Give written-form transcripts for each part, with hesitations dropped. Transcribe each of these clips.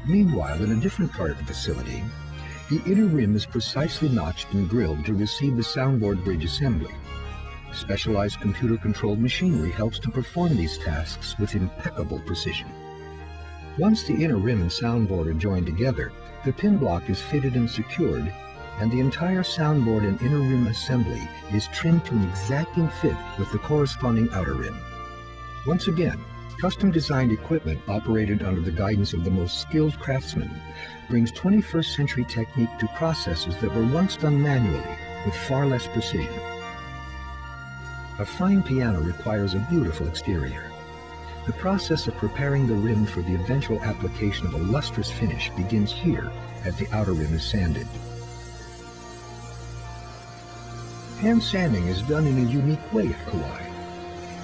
Meanwhile, in a different part of the facility, the inner rim is precisely notched and grilled to receive the soundboard bridge assembly. Specialized computer-controlled machinery helps to perform these tasks with impeccable precision. Once the inner rim and soundboard are joined together, the pin block is fitted and secured, and the entire soundboard and inner rim assembly is trimmed to an exacting fit with the corresponding outer rim. Once again, custom-designed equipment operated under the guidance of the most skilled craftsmen brings 21st century technique to processes that were once done manually with far less precision. A fine piano requires a beautiful exterior. The process of preparing the rim for the eventual application of a lustrous finish begins here as the outer rim is sanded. Hand sanding is done in a unique way at Kawai.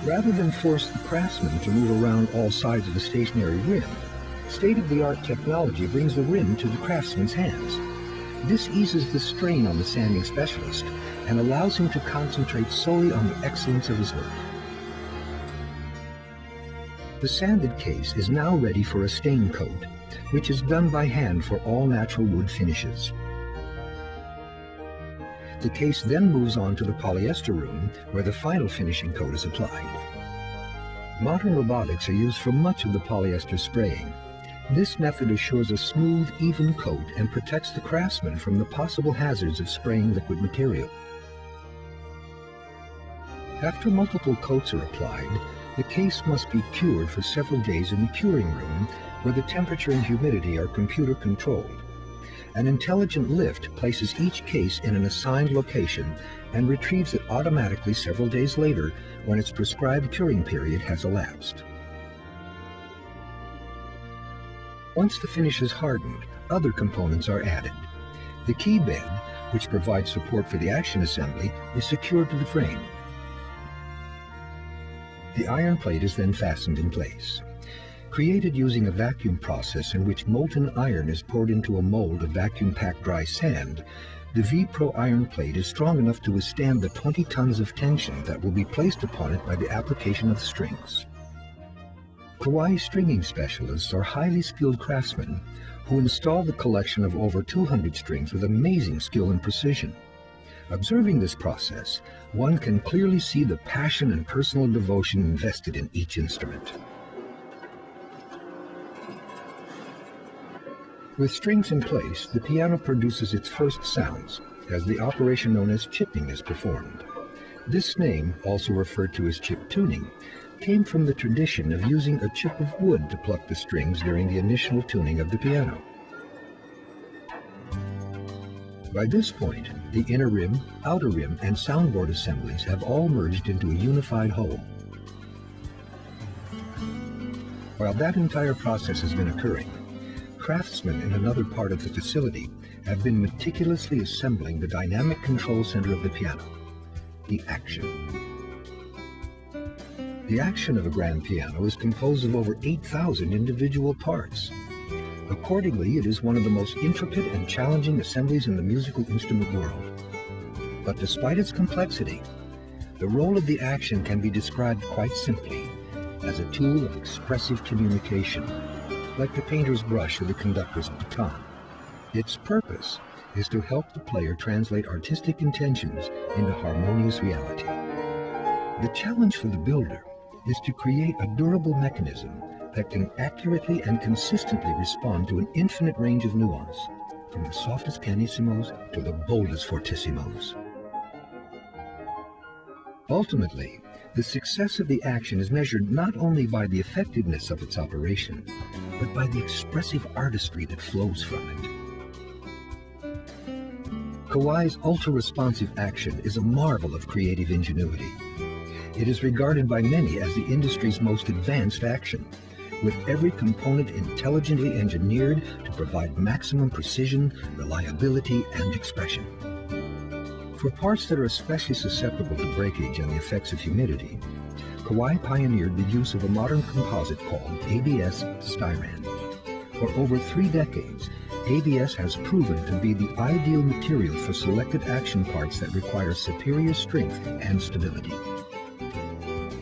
Rather than force the craftsman to move around all sides of the stationary rim, state-of-the-art technology brings the rim to the craftsman's hands. This eases the strain on the sanding specialist and allows him to concentrate solely on the excellence of his work. The sanded case is now ready for a stain coat, which is done by hand for all natural wood finishes. The case then moves on to the polyester room, where the final finishing coat is applied. Modern robotics are used for much of the polyester spraying. This method assures a smooth, even coat and protects the craftsman from the possible hazards of spraying liquid material. After multiple coats are applied, the case must be cured for several days in the curing room, where the temperature and humidity are computer controlled. An intelligent lift places each case in an assigned location and retrieves it automatically several days later when its prescribed curing period has elapsed. Once the finish is hardened, other components are added. The key bed, which provides support for the action assembly, is secured to the frame. The iron plate is then fastened in place. Created using a vacuum process in which molten iron is poured into a mold of vacuum-packed dry sand, the V-Pro iron plate is strong enough to withstand the 20 tons of tension that will be placed upon it by the application of strings. Kawai stringing specialists are highly skilled craftsmen who install the collection of over 200 strings with amazing skill and precision. Observing this process, one can clearly see the passion and personal devotion invested in each instrument. With strings in place, the piano produces its first sounds, as the operation known as chipping is performed. This name, also referred to as chip tuning, came from the tradition of using a chip of wood to pluck the strings during the initial tuning of the piano. By this point, the inner rim, outer rim, and soundboard assemblies have all merged into a unified whole. While that entire process has been occurring, craftsmen in another part of the facility have been meticulously assembling the dynamic control center of the piano, the action. The action of a grand piano is composed of over 8,000 individual parts. Accordingly, it is one of the most intricate and challenging assemblies in the musical instrument world. But despite its complexity, the role of the action can be described quite simply as a tool of expressive communication, like the painter's brush or the conductor's baton. Its purpose is to help the player translate artistic intentions into harmonious reality. The challenge for the builder is to create a durable mechanism that can accurately and consistently respond to an infinite range of nuance, from the softest pianissimos to the boldest fortissimos. Ultimately, the success of the action is measured not only by the effectiveness of its operation, but by the expressive artistry that flows from it. Kawai's ultra-responsive action is a marvel of creative ingenuity. It is regarded by many as the industry's most advanced action, with every component intelligently engineered to provide maximum precision, reliability, and expression. For parts that are especially susceptible to breakage and the effects of humidity, Kawai pioneered the use of a modern composite called ABS styrene. For over 3 decades, ABS has proven to be the ideal material for selected action parts that require superior strength and stability.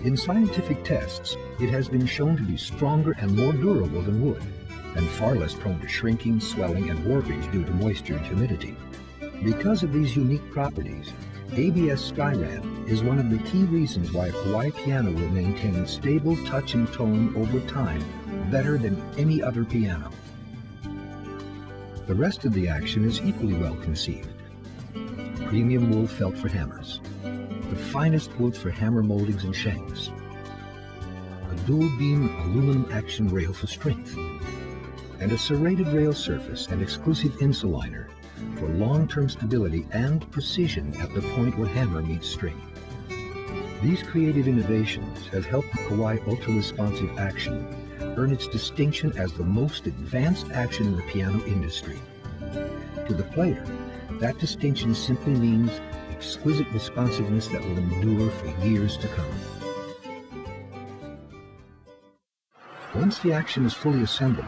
In scientific tests, it has been shown to be stronger and more durable than wood, and far less prone to shrinking, swelling, and warpage due to moisture and humidity. Because of these unique properties, ABS Skyran is one of the key reasons why a Kawai piano will maintain stable touch and tone over time better than any other piano. The rest of the action is equally well conceived. Premium wool felt for hammers, the finest wood for hammer moldings and shanks, a dual-beam aluminum action rail for strength, and a serrated rail surface and exclusive insuliner for long-term stability and precision at the point where hammer meets string. These creative innovations have helped the Kawai ultra-responsive action earn its distinction as the most advanced action in the piano industry. To the player, that distinction simply means exquisite responsiveness that will endure for years to come. Once the action is fully assembled,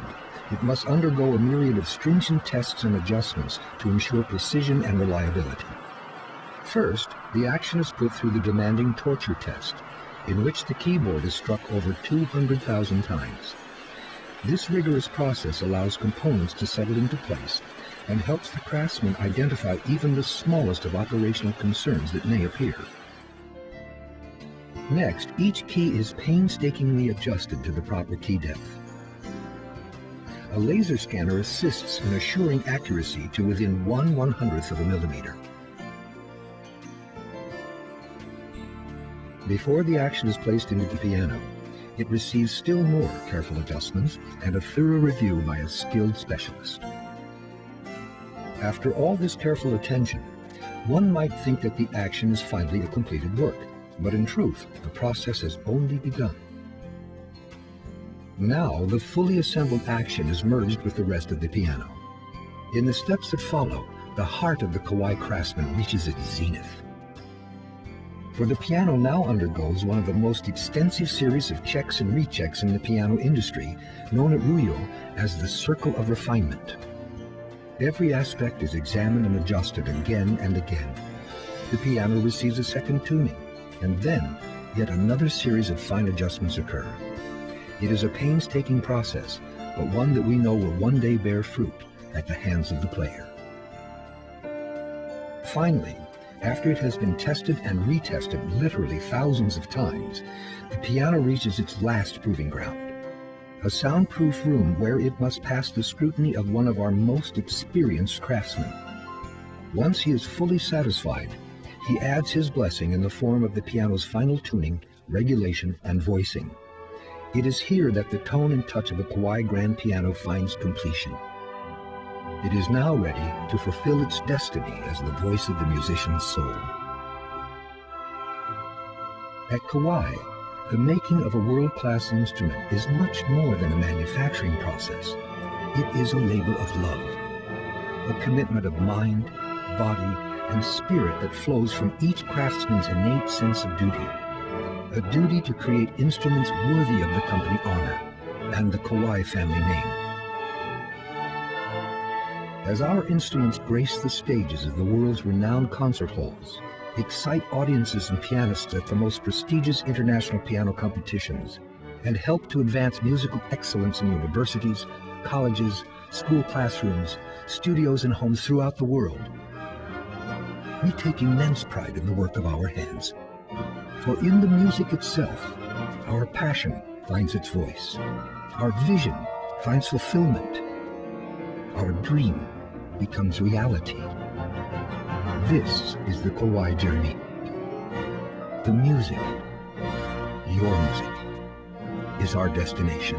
it must undergo a myriad of stringent tests and adjustments to ensure precision and reliability. First, the action is put through the demanding torture test, in which the keyboard is struck over 200,000 times. This rigorous process allows components to settle into place and helps the craftsman identify even the smallest of operational concerns that may appear. Next, each key is painstakingly adjusted to the proper key depth. A laser scanner assists in assuring accuracy to within 1/100th of a millimeter. Before the action is placed into the piano, it receives still more careful adjustments and a thorough review by a skilled specialist. After all this careful attention, one might think that the action is finally a completed work, but in truth, the process has only begun. Now, the fully assembled action is merged with the rest of the piano. In the steps that follow, the heart of the Kawai craftsman reaches its zenith. For the piano now undergoes one of the most extensive series of checks and rechecks in the piano industry, known at Ruyo as the Circle of Refinement. Every aspect is examined and adjusted again and again. The piano receives a second tuning, and then yet another series of fine adjustments occur. It is a painstaking process, but one that we know will one day bear fruit at the hands of the player. Finally, after it has been tested and retested literally thousands of times, the piano reaches its last proving ground, a soundproof room where it must pass the scrutiny of one of our most experienced craftsmen. Once he is fully satisfied, he adds his blessing in the form of the piano's final tuning, regulation, and voicing. It is here that the tone and touch of a Kawai grand piano finds completion. It is now ready to fulfill its destiny as the voice of the musician's soul. At Kawai, the making of a world-class instrument is much more than a manufacturing process. It is a labor of love, a commitment of mind, body, and spirit that flows from each craftsman's innate sense of duty. A duty to create instruments worthy of the company honor and the Kawai family name. As our instruments grace the stages of the world's renowned concert halls, excite audiences and pianists at the most prestigious international piano competitions, and help to advance musical excellence in universities, colleges, school classrooms, studios, and homes throughout the world, we take immense pride in the work of our hands. For in the music itself, our passion finds its voice, our vision finds fulfillment, our dream becomes reality. This is the Kawai journey. The music, your music, is our destination.